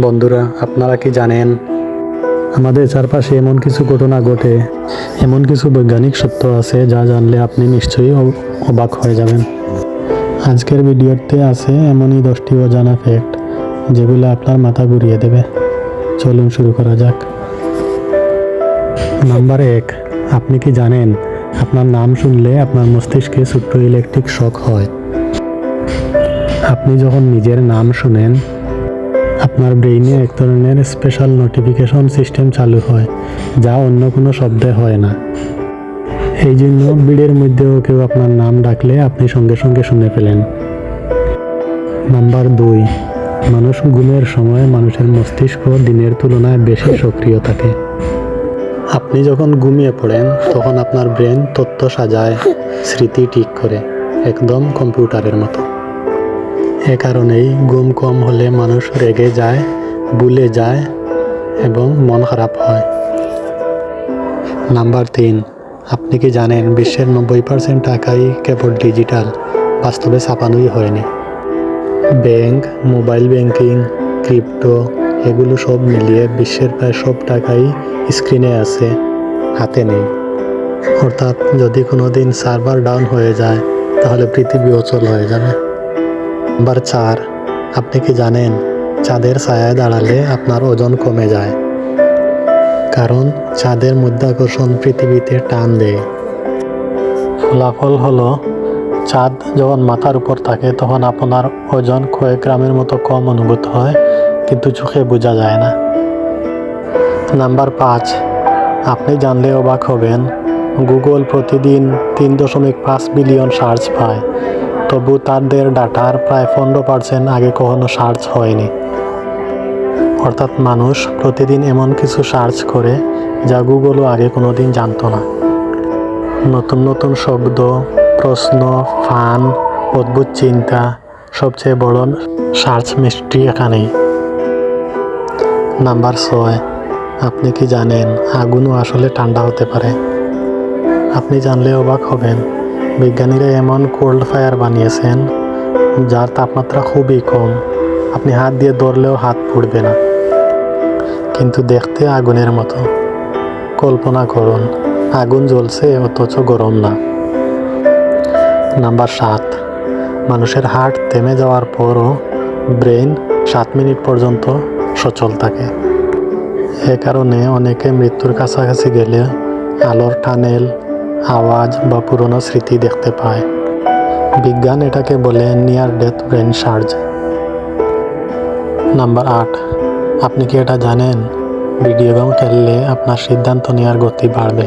বন্ধুরা, আপনারা কি জানেন আমাদের চারপাশে এমন কিছু ঘটনা ঘটে, এমন কিছু বৈজ্ঞানিক সত্য আছে যা জানলে আপনি নিশ্চয়ই অবাক হয়ে যাবেন। আজকের ভিডিওতে আছে এমনই 10টি অজানা ফ্যাক্ট যেগুলো আপনার মাথা ঘুরিয়ে দেবে। চলুন শুরু করা যাক। নাম্বার 1, আপনি কি জানেন আপনার নাম শুনলে আপনার মস্তিষ্কে ছোট্ট ইলেকট্রিক শক হয়। আপনি যখন নিজের নাম শুনেন, আপনার ব্রেইনে এক ধরনের স্পেশাল নোটিফিকেশন সিস্টেম চালু হয় যা অন্য কোনো শব্দে হয় না। এই জন্য ভিড়ের মধ্যেও কেউ আপনার নাম ডাকলে আপনি সঙ্গে সঙ্গে শুনে ফেলেন। নাম্বার 2, মানুষ ঘুমের সময় মানুষের মস্তিষ্ক দিনের তুলনায় বেশি সক্রিয় থাকে। আপনি যখন ঘুমিয়ে পড়েন তখন আপনার ব্রেন তথ্য সাজায়, স্মৃতি ঠিক করে, একদম কম্পিউটারের মতো। এ কারণেই ঘুম কম হলে মানুষ রেগে যায়, ভুলে যায় এবং মন খারাপ হয়। নাম্বার 3, আপনি কি জানেন বিশ্বের 90% টাকাই কেবল ডিজিটাল, বাস্তবে ছাপানোই হয়নি। ব্যাংক, মোবাইল ব্যাংকিং, ক্রিপ্টো এগুলো সব মিলিয়ে বিশ্বের প্রায় সব টাকাই স্ক্রিনে আছে, হাতে নেই। অর্থাৎ যদি কোনো দিন সার্ভার ডাউন হয়ে যায় তাহলে পৃথিবী অচল হয়ে যাবে। নাম্বার 4, আপনি কি জানেন চাঁদের ছায়ায় দাঁড়ালে আপনার ওজন কমে যায়, কারণ চাঁদের মাধ্যাকর্ষণ পৃথিবীতে টান দেয়। ফলাফল হলো চাঁদ যখন মাথার উপর থাকে তখন আপনার ওজন কয়েক গ্রামের মতো কম অনুভূত হয়, কিন্তু চোখে বোঝা যায় না। নাম্বার 5, আপনি জানলে অবাক হবেন গুগল প্রতিদিন 3.5 বিলিয়ন সার্চ পায়, তবু তাদের ডাটার প্রায় 15% আগে কখনো সার্চ হয়নি। অর্থাৎ মানুষ প্রতিদিন এমন কিছু সার্চ করে যা গুগলও আগে কোনোদিন জানতো না। নতুন নতুন শব্দ, প্রশ্ন, ফান, অদ্ভুত চিন্তা, সবচেয়ে বড় সার্চ মিস্ট্রি এখানেই। নাম্বার 6, আপনি কি জানেন আগুনও আসলে ঠান্ডা হতে পারে। আপনি জানলে অবাক হবেন বিজ্ঞানীরা এমন কোল্ড ফায়ার বানিয়েছেন যার তাপমাত্রা খুবই কম, আপনি হাত দিয়ে ধরলেও হাত পুড়বে না, কিন্তু দেখতে আগুনের মতো। কল্পনা করুন আগুন জ্বলছে অথচ গরম না। নাম্বার 7, মানুষের হার্ট থেমে যাওয়ার পরও ব্রেন 7 মিনিট পর্যন্ত সচল থাকে। এ কারণে অনেকে মৃত্যুর কাছাকাছি গেলে আলোর টানেল, আওয়াজ বা পুরনো স্মৃতি দেখতে পায়। বিজ্ঞান এটাকে বলে near death brain surge. Number 8, আপনি কি এটা জানেন ভিডিও গেম খেললে আপনার সিদ্ধান্ত নেওয়ার গতি বাড়বে।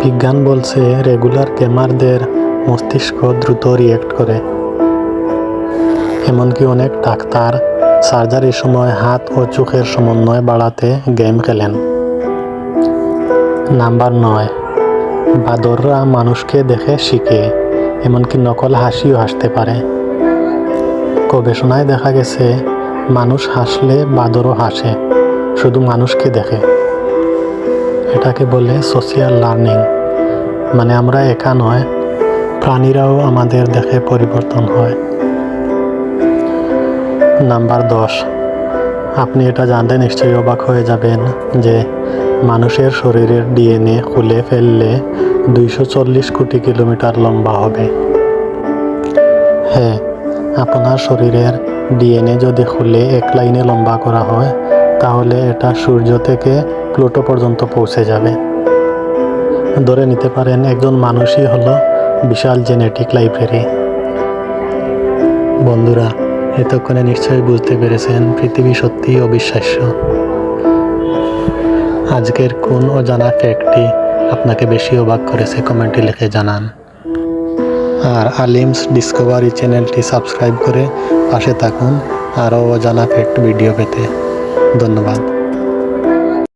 বিজ্ঞান বলছে রেগুলার গেমারদের মস্তিষ্ক দ্রুত রিয়েক্ট করে। এমনকি অনেক ডাক্তার সার্জারির সময় হাত ও চোখের সমন্বয় বাড়াতে গেম খেলেন। নাম্বার 9, বাদররা মানুষকে দেখে শিখে, এমনকি নকল হাসিও হাসতে পারে। গবেষণায় দেখা গেছে মানুষ হাসলে বাদরও হাসে, শুধু মানুষকে দেখে। এটাকে বলে সোশিয়াল লার্নিং, মানে আমরা একা নয়, প্রাণীরাও আমাদের দেখে পরিবর্তন হয়। নাম্বার 10, আপনি এটা জানতে নিশ্চয়ই অবাক হয়ে যাবেন যে মানুষের শরীরের ডিএনএ খুলে ফেললে 240 কোটি কিলোমিটার লম্বা হবে। হ্যাঁ, আপনার শরীরের ডিএনএ যদি খুলে এক লাইনে লম্বা করা হয় তাহলে এটা সূর্য থেকে প্লুটো পর্যন্ত পৌঁছে যাবে। ধরে নিতে পারেন একজন মানুষই হলো বিশাল জেনেটিক লাইব্রেরি। বন্ধুরা, এতক্ষণে নিশ্চয়ই বুঝতে পেরেছেন পৃথিবী সত্যিই অবিশ্বাস্য। আজকের কোন অজানা ফ্যাক্টটি আপনাকে বেশি অবাক করেছে কমেন্টে লিখে জানান। আর আলিমস ডিসকভারি চ্যানেলটি সাবস্ক্রাইব করে পাশে থাকুন আরও অজানা ফ্যাক্ট ভিডিও পেতে। ধন্যবাদ।